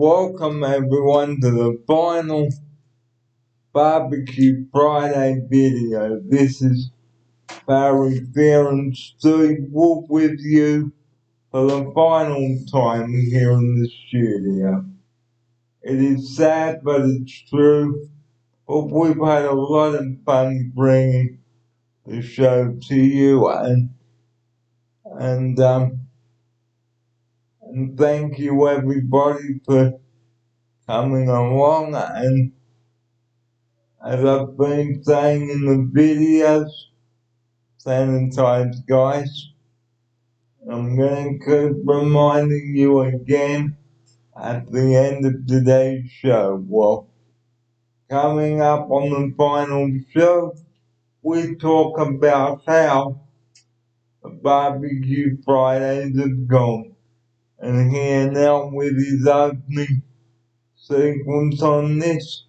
Welcome everyone to the final Barbecue Friday video. This is Barry Fair and Steve Wolf with you for the final time here in the studio. It is sad, but it's true. But we've had a lot of fun bringing the show to you, and thank you everybody for coming along. And as I've been saying in the videos, sanitize guys. I'm going to keep reminding you again at the end of today's show. Well, coming up on the final show, we talk about how the Barbecue Fridays have gone. And here now with his opening sequence on this.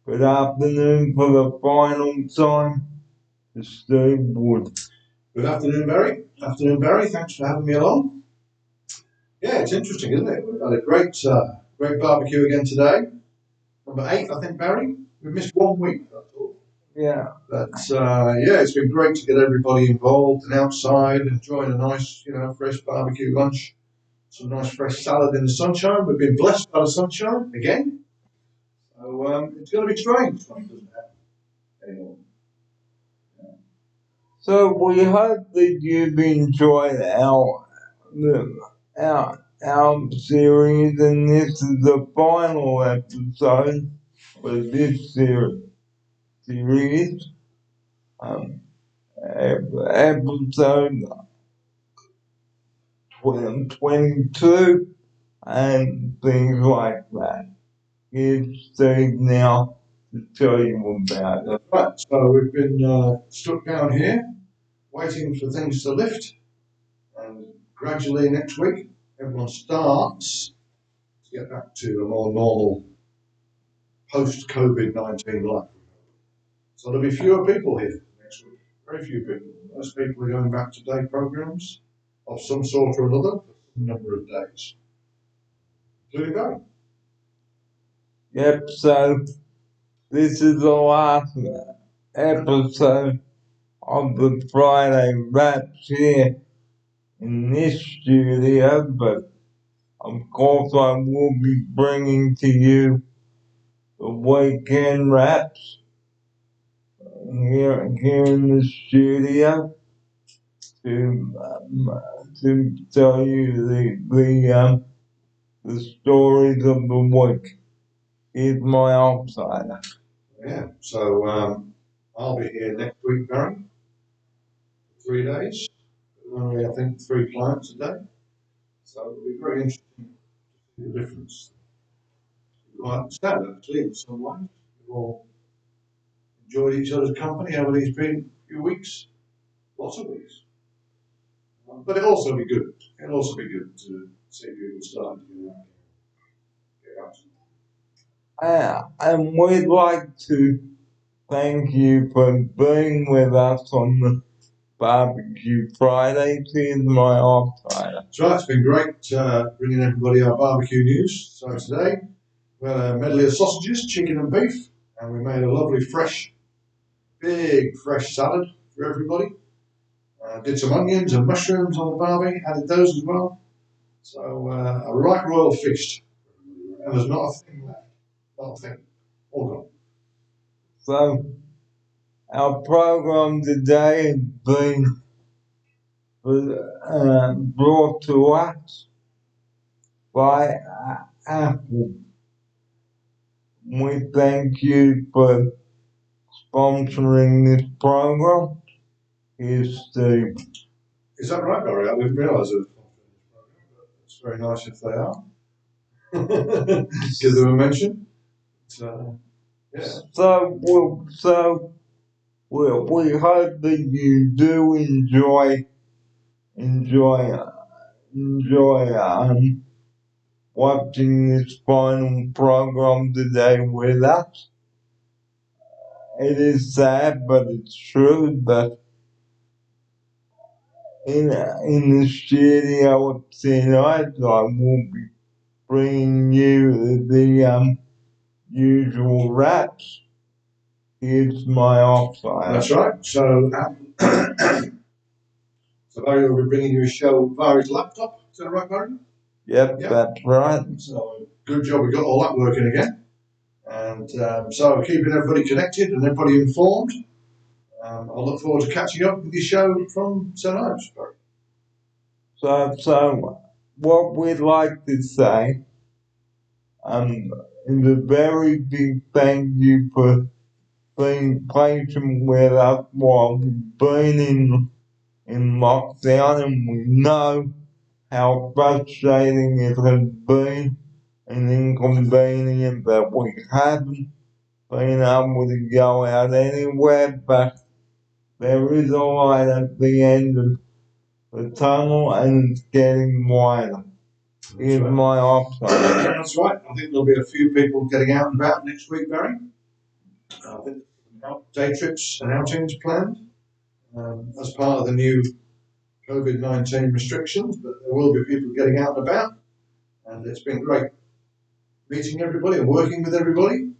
Good afternoon for the final time to Steve Wood. Good afternoon, Barry. Afternoon, Barry. Thanks for having me along. Yeah, it's interesting, isn't it? We've had a great barbecue again today. Number 8, I think, Barry. We've missed 1 week, that's all. Yeah. But it's been great to get everybody involved and outside, enjoying a nice, fresh barbecue lunch. Some nice fresh salad in the sunshine. We've been blessed by the sunshine again. So it's going to be strange when it doesn't happen anymore. So we hope that you've enjoyed our series, and this is the final episode for this series. Episode 22 and things like that. Here's Steve now to tell you about it. Right, so we've been stuck down here, waiting for things to lift, and gradually next week, everyone starts to get back to a more normal post-COVID-19 life. So there'll be fewer people here next week, very few people. Most people are going back to day programs of some sort or another for a number of days, including Barry. Yep, so this is the last episode of the Friday Wraps here in this studio, but of course I will be bringing to you the weekend wraps here in the studio to tell you the stories of the week. Here's my outsider. Yeah, so I'll be here next week, Barry, for 3 days. Only, I think, 3 clients a day. So it'll be very interesting to see the difference. Quite sad, actually, in some ways. We've all enjoyed each other's company over these few weeks, lots of weeks. But it'll also be good. It'll also be good to see people starting to get out. And we'd like to thank you for being with us on the Barbecue Friday. Here's my outsider. So it's been great bringing everybody our barbecue news. So today we had a medley of sausages, chicken and beef, and we made a lovely big fresh salad for everybody. Did some onions and mushrooms on the barbie, added those as well. So a right royal feast. And there's not a thing left. Not a thing. All gone. So our program today has been brought to us by Apple. We thank you for sponsoring this program. Here's Steve. Is that right, Barry? I didn't realise it was sponsoring this program, but it's very nice if they are. Give them a mention. Yeah. So we hope that you do enjoy watching this final program today with us. It is sad, but it's true that in the studio tonight I will be bringing giving you the usual raps. Here's my offside. That's right. So, so Barry will be bringing you a show via his laptop. Is that right, Barry? Yep, that's right. So, good job we got all that working again. And so, keeping everybody connected and everybody informed. I look forward to catching up with your show from St Ives, Barry. So what we'd like to say is a very big thank you for being patient with us while we've been in lockdown, and we know how frustrating it has been and inconvenient that we haven't been able to go out anywhere, but there is a light at the end of the tunnel and it's getting wider. Here's my offside. That's right. I think there'll be a few people getting out and about next week, Barry. I think day trips and outings planned as part of the new COVID-19 restrictions, but there will be people getting out and about, and it's been great meeting everybody and working with everybody,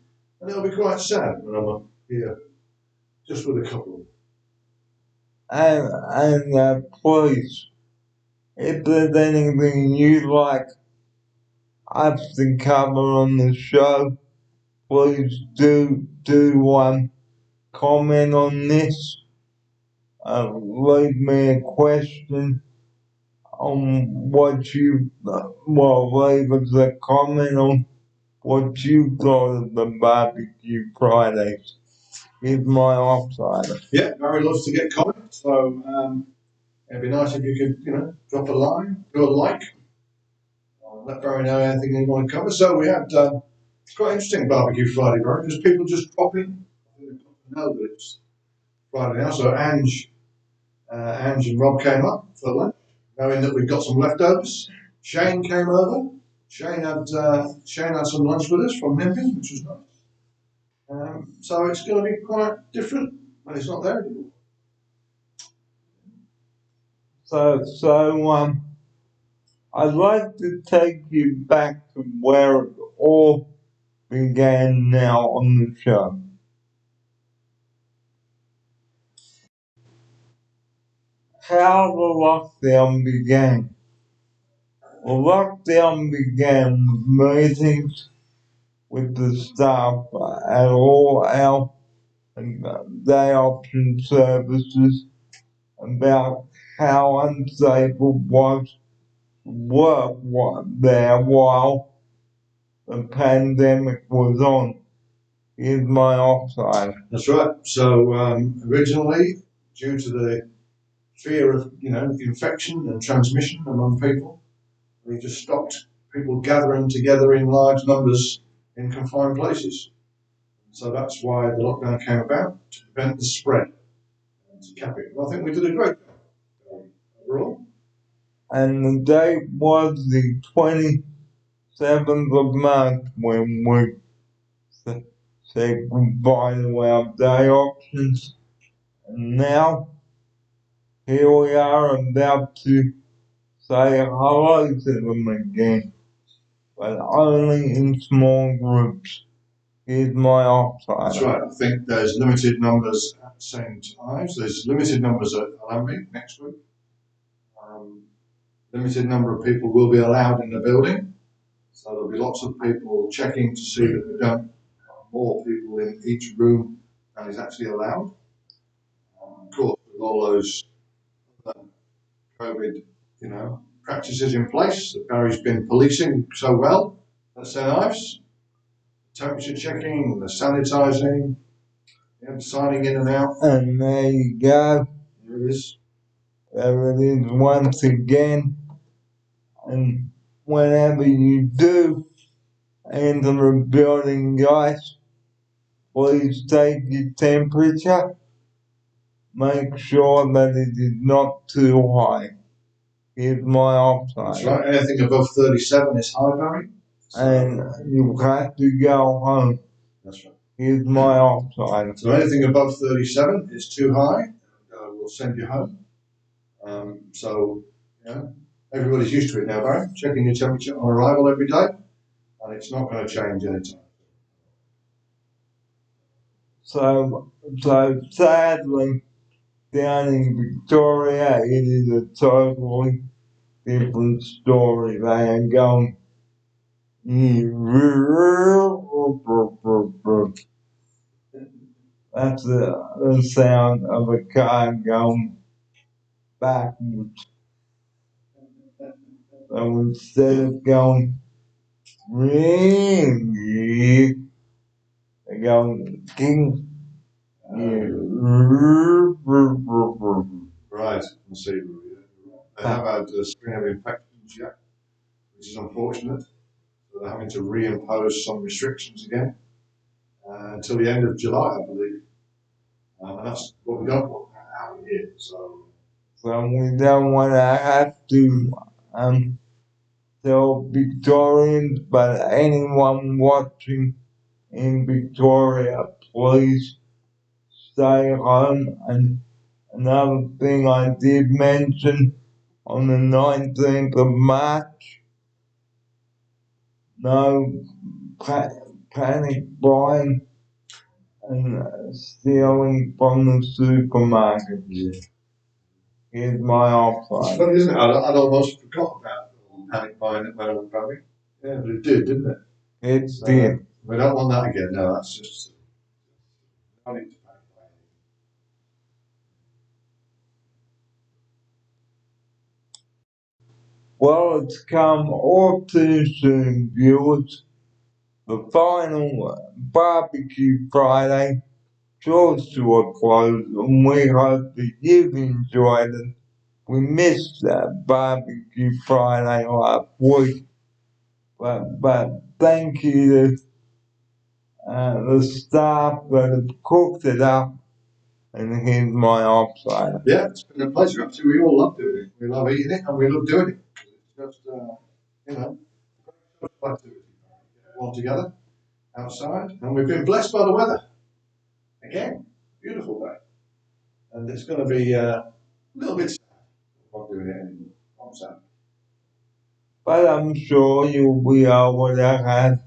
and it'll be quite sad when I'm here just with a couple. And please, if there's anything you'd like us to cover on the show, please do comment on this. Leave me a question on what you, leave us a comment on what you thought of the barbecue Fridays. Here's my offside. Yeah, Barry loves to get comments, so it'd be nice if you could, drop a line, do a like, let Barry know anything you want to cover. So we had it's quite interesting barbecue Friday, Barry, because people just drop in. They know that it's Friday now. So Ange and Rob came up for lunch, knowing that we've got some leftovers. Shane came over. Shane had some lunch with us from Nimpin, which was nice. So it's going to be quite different when it's not there anymore. So I'd like to take you back to where it all began now on the show. How the lockdown began. The lockdown began with meetings with the staff at all our day option services about how unsafe it was to work there while the pandemic was on. Here's my offside. That's right. So originally, due to the fear of infection and transmission among people, we just stopped people gathering together in large numbers in confined places. So that's why the lockdown came about, to prevent the spread and to cap it. Well, I think we did a great job overall. And the date was the 27th of March when we said goodbye to our day options. And now, here we are about to say hello to them again, but only in small groups. Here's my offside. That's right. I think there's limited numbers at St Ives. There's limited numbers at Alambic next week. Limited number of people will be allowed in the building. So there'll be lots of people checking to see that we don't have more people in each room than is actually allowed. Of course, with all those COVID, practices in place that Barry's been policing so well at St Ives. Temperature checking, the sanitising, signing in and out. And there you go. There it is. There it is once again. And whenever you do enter the building, guys, please take your temperature. Make sure that it is not too high. Here's my offside. That's right. Anything above 37 is high, Barry. So, and you have to go home. That's right. Here's my offside. So anything above 37 is too high. We'll send you home. So everybody's used to it now, Barry. Checking your temperature on arrival every day. and it's not going to change anytime. So sadly, down in Victoria, it is a totally different story. They are going. That's the sound of a car going backwards. So instead of going ring, they're going king. Right, conceivably. They have had a string of infections yet, which is unfortunate. So they're having to reimpose some restrictions again until the end of July, I believe. And that's what we don't want out here. So we don't want to have to tell Victorians, but anyone watching in Victoria, please stay home. And another thing I did mention on the 19th of March, no panic buying and stealing from the supermarket. Here's my it's offline. funny, isn't it? I'd almost forgot about panic buying at my own family. Yeah, but it did, didn't it? It did. We don't want that again. No, that's just. I need to panic buy anything. Well, it's come all too soon, viewers. The final Barbecue Friday draws to a close, and we hope that you've enjoyed it. We missed that Barbecue Friday last week, but thank you to the staff that have cooked it up, and here's my offside. Yeah, it's been a pleasure. Actually, we all love doing it. We love eating it, and we love doing it. It's just, you know, activity. All together outside, and we've been blessed by the weather. Again, beautiful day, and it's going to be a little bit sad not doing it anymore. I'm sad. But I'm sure you'll be able to have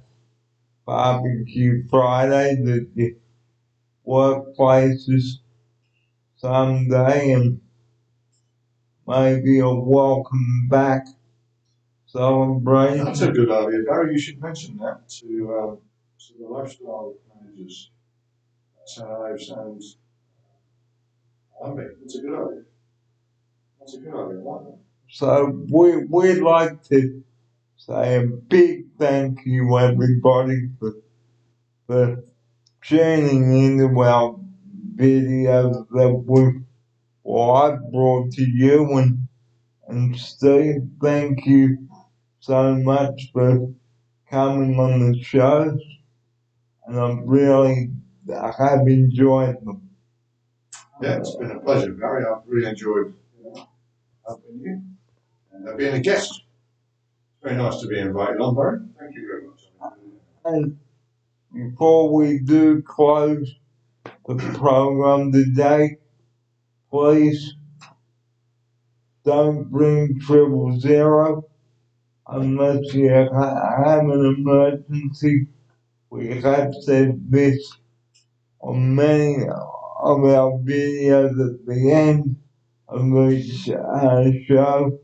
Barbecue Friday at the workplaces someday, and maybe a welcome back celebration. That's a good idea, Barry. You should mention that to the lifestyle managers. That's how I've sound. It's a good idea. That's a good idea. I like that. So we'd like to say a big thank you everybody for tuning into our videos that I brought to you, and Steve, thank you so much for coming on the show, and I have enjoyed them. Yeah, it's been a pleasure, Barry. I've really enjoyed helping you and being a guest. It's very nice to be invited on, Barry. Thank you very much. And before we do close the program today, please don't bring 000 unless you have an emergency. We have said this on many of our videos at the end of each show.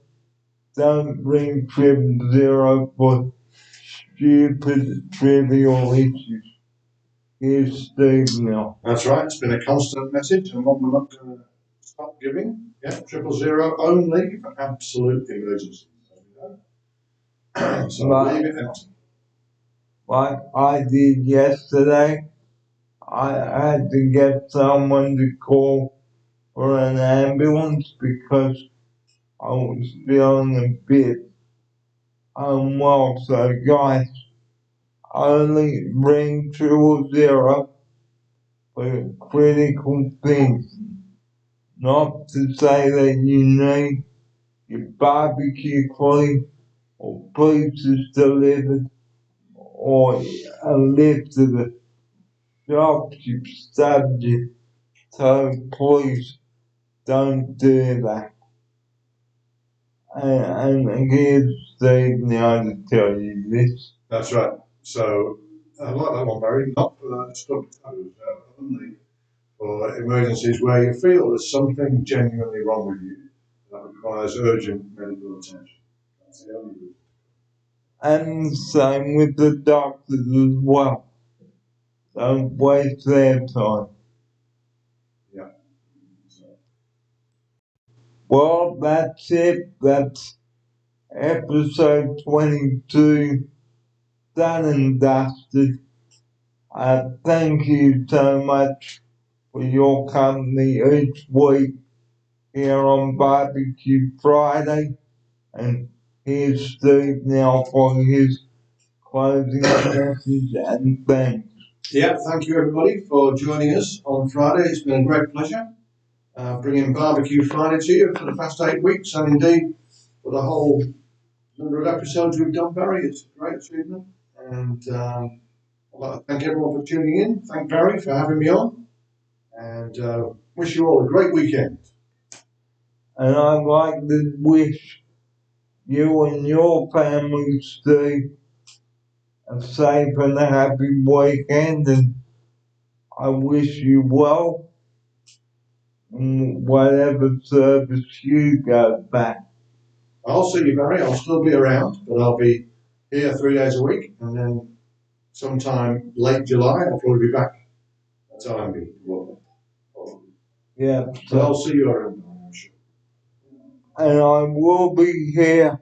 Don't bring 000 for stupid, trivial issues. Here's Steve now. That's right. It's been a constant message, and one we're not going to stop giving. Yeah, 000 only for absolute emergencies. So leave it empty. Like I did yesterday, I had to get someone to call for an ambulance because I was feeling a bit unwell. So guys, only ring 000 for critical things. Not to say that you need your barbecue clean or pizzas delivered or a lift to the shop you stabbed you. So please don't do that. And here's Steve now to tell you this. That's right. So I like that one, Barry. Not for that stuff, only for emergencies where you feel there's something genuinely wrong with you that requires urgent medical attention. That's the only reason. And same with the doctors as well. Don't waste their time. Yeah. So, Well, that's it. That's episode 22 done and dusted. Thank you so much for your company each week here on Barbecue Friday. And here's Steve now for his closing message and thanks. yeah, thank you everybody for joining us on Friday. It's been a great pleasure bringing Barbecue Friday to you for the past 8 weeks, and indeed for the whole number of episodes we've done, Barry. It's a great achievement, and I'd like to thank everyone for tuning in. Thank Barry for having me on, and wish you all a great weekend. And I'd like to wish you and your family, Steve, a safe and a happy weekend, and I wish you well in whatever service you go back. I'll see you, Barry. I'll still be around, but I'll be here 3 days a week, and then sometime late July I'll probably be back at RMB. Yeah, So I'll see you around. I'm sure. and I will be here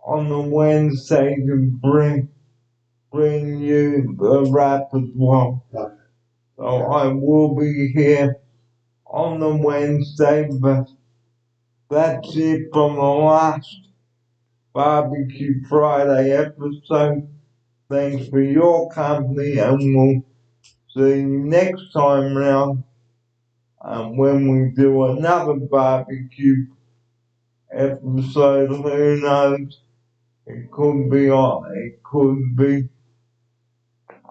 on the Wednesday to bring you the wrap as well. Okay. So I will be here on the Wednesday, but that's it from the last Barbecue Friday episode. Thanks for your company, and we'll see you next time round when we do another barbecue episode. Who knows? It could be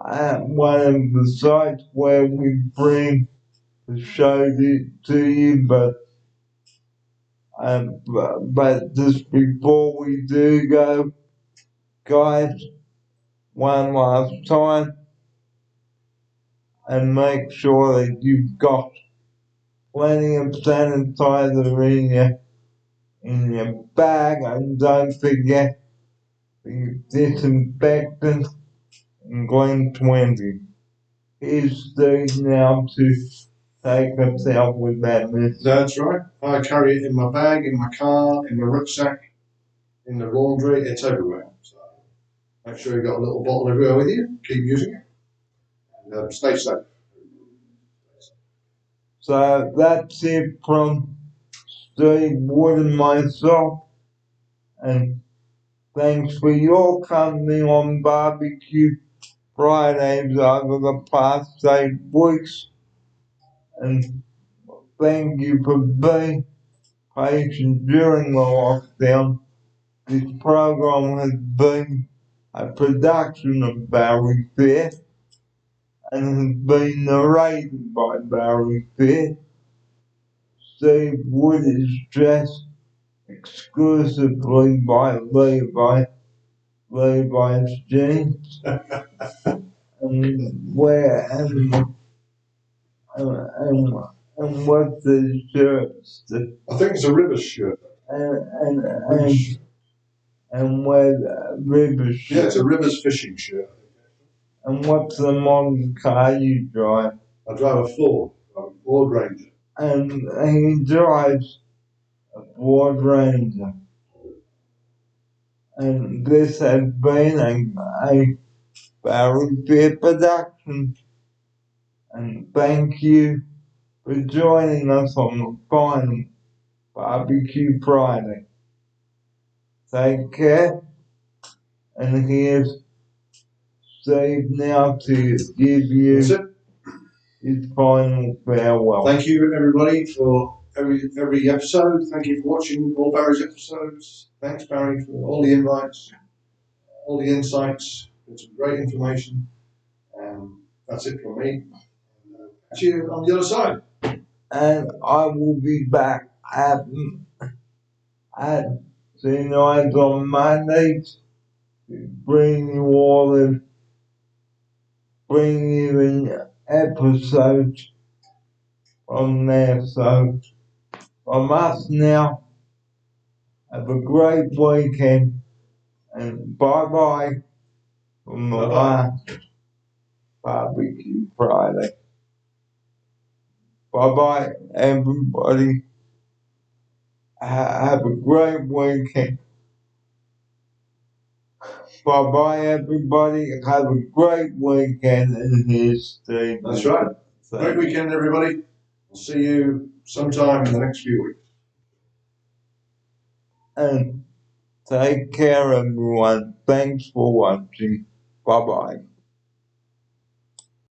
at one of the sites where we bring the show to you, but just before we do go, guys, one last time, and make sure that you've got plenty of sanitizer in your bag, and don't forget the disinfectant and Glen 20. Here's Steve now to take us out with that message. That's right. I carry it in my bag, in my car, in my rucksack, in the laundry. It's everywhere. So make sure you've got a little bottle everywhere with you. Keep using it. And stay safe. So that's it from Steve Wood and myself, and thanks for your company on Barbecue Fridays over the past 8 weeks, and thank you for being patient during the lockdown. This program has been a production of Barry Fair and has been narrated by Barry Fair. Steve Wood is dressed exclusively by Levi's jeans and what's the shirts? I think it's a Rivers shirt. And wear Rivers shirt. Yeah, it's a Rivers fishing shirt. And what's the model car you drive? I drive a Ford Ranger. And he drives a Ford Ranger. And this has been a Barry Fair production. And thank you for joining us on the final Barbecue Friday. Take care. And here's Steve now to give you his final farewell. Thank you everybody for every episode. Thank you for watching all Barry's episodes. Thanks Barry for all the invites, all the insights. It's great information. That's it from me. See you on the other side. And I will be back at St. Ives on Mondays to bring you all the bring you in episodes from there. So from us now, have a great weekend and bye bye from the last Barbecue Friday. Bye bye everybody. Have a great weekend. Bye bye everybody. Have a great weekend and here's Steve. That's right. Great weekend, everybody. We'll see you sometime in the next few weeks. And take care everyone. Thanks for watching. Bye bye.